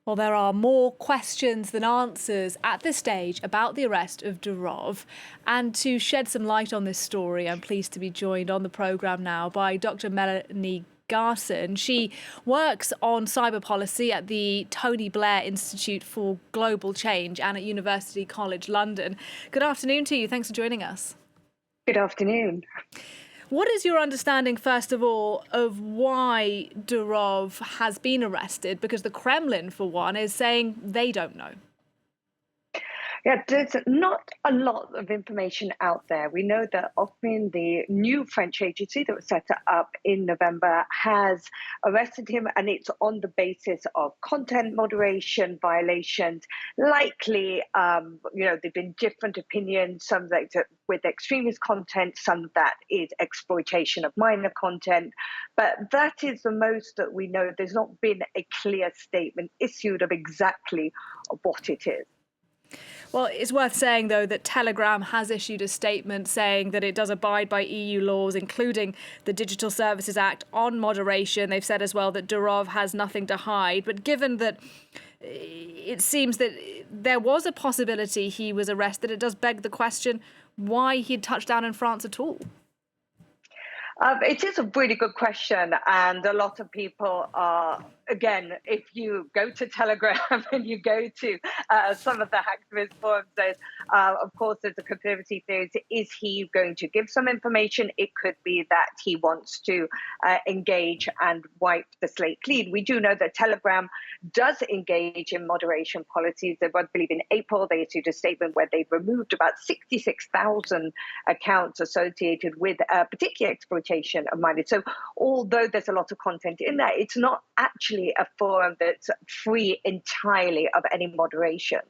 Well, there are more questions than answers at this stage about the arrest of Durov. And to shed some light on this story, I'm pleased to be joined on the programme now by Dr. Melanie Garson. She works on cyber policy at the Tony Blair Institute for Global Change and at University College London. Good afternoon to you. Thanks for joining us. Good afternoon. What is your understanding, first of all, of why Durov has been arrested? Because the Kremlin, for one, is saying they don't know. Yeah, there's not a lot of information out there. We know that often the new French agency that was set up in November has arrested him, and it's on the basis of content moderation violations. Likely, there've been different opinions, some that with extremist content, some that is exploitation of minor content. But that is the most that we know. There's not been a clear statement issued of exactly what it is. Well, it's worth saying, though, that Telegram has issued a statement saying that it does abide by EU laws, including the Digital Services Act on moderation. They've said as well that Durov has nothing to hide. But given that it seems that there was a possibility he was arrested, it does beg the question why he'd touched down in France at all. It is a really good question, and a lot of people are, again, if you go to Telegram and you go to some of the hacktivist forums, of course, there's a conspiracy theory. Is he going to give some information? It could be that he wants to engage and wipe the slate clean. We do know that Telegram does engage in moderation policies. I believe in April, they issued a statement where they've removed about 66,000 accounts associated with particular exploitation of minors. So although there's a lot of content in there, it's not actually a forum that's free entirely of any moderation.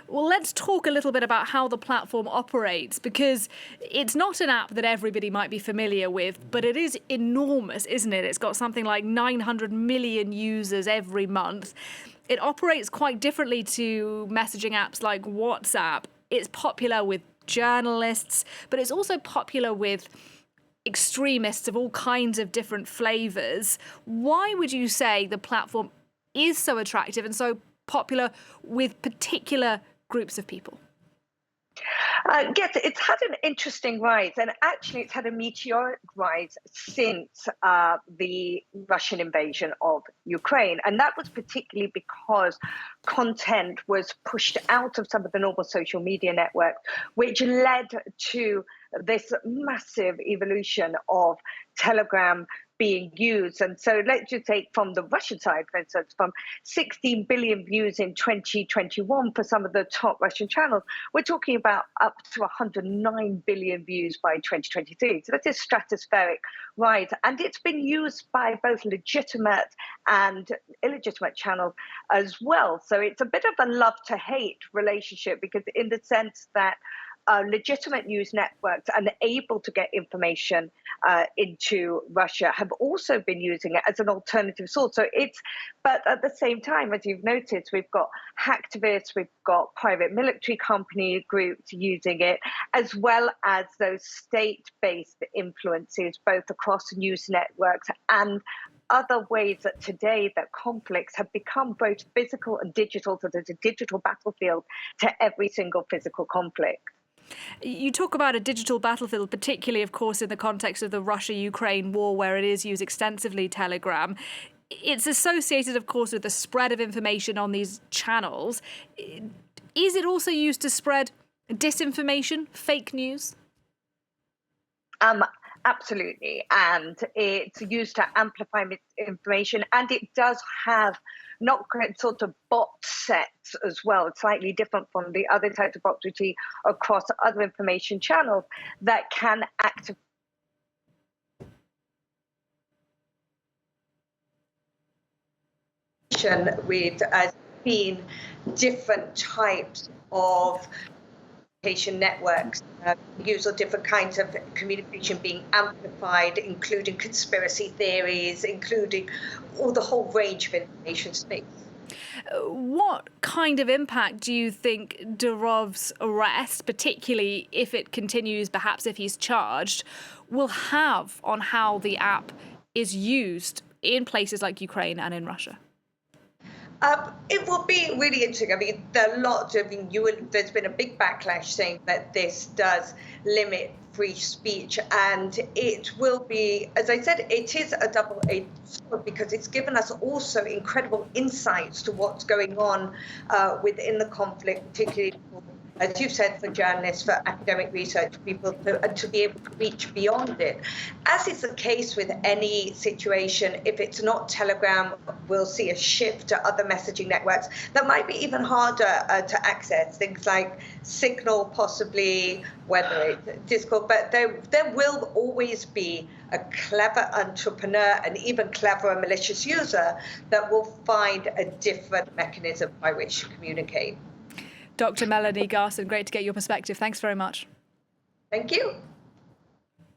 Well, let's talk a little bit about how the platform operates, because it's not an app that everybody might be familiar with, but it is enormous, isn't it? It's got something like 900 million users every month. It operates quite differently to messaging apps like WhatsApp. It's popular with journalists, but it's also popular with extremists of all kinds of different flavours. Why would you say the platform is so attractive and so popular with particular groups of people? Yes, it's had an interesting rise, and actually it's had a meteoric rise since the Russian invasion of Ukraine. And that was particularly because content was pushed out of some of the normal social media networks, which led to this massive evolution of Telegram being used. And so let's just take from the Russian side, for instance, from 16 billion views in 2021 for some of the top Russian channels, we're talking about up to 109 billion views by 2023. So that's a stratospheric rise. And it's been used by both legitimate and illegitimate channels as well. So it's a bit of a love-to-hate relationship, because in the sense that legitimate news networks unable to get information into Russia have also been using it as an alternative source. But at the same time, as you've noticed, we've got hacktivists, we've got private military company groups using it, as well as those state-based influences, both across news networks and other ways that today that conflicts have become both physical and digital. So there's a digital battlefield to every single physical conflict. You talk about a digital battlefield, particularly, of course, in the context of the Russia-Ukraine war, where it is used extensively, Telegram. It's associated, of course, with the spread of information on these channels. Is it also used to spread disinformation, fake news? Absolutely. And it's used to amplify misinformation. And it does have not sort of bot sets as well. It's slightly different from the other types of bots we see across other information channels that can activate with being different types of networks, use of different kinds of communication being amplified, including conspiracy theories, including the whole range of information space. What kind of impact do you think Durov's arrest, particularly if it continues, perhaps if he's charged, will have on how the app is used in places like Ukraine and in Russia? It will be really interesting. I mean, there are lots of, there's been a big backlash saying that this does limit free speech, and it will be, as I said, it is a double-edged sword because it's given us also incredible insights to what's going on within the conflict, particularly, as you said, for journalists, for academic research people, to be able to reach beyond it. As is the case with any situation, if it's not Telegram, we'll see a shift to other messaging networks that might be even harder to access, things like Signal, possibly, whether it's Discord, but there will always be a clever entrepreneur and even clever malicious user that will find a different mechanism by which to communicate. Dr. Melanie Garson, great to get your perspective. Thanks very much. Thank you.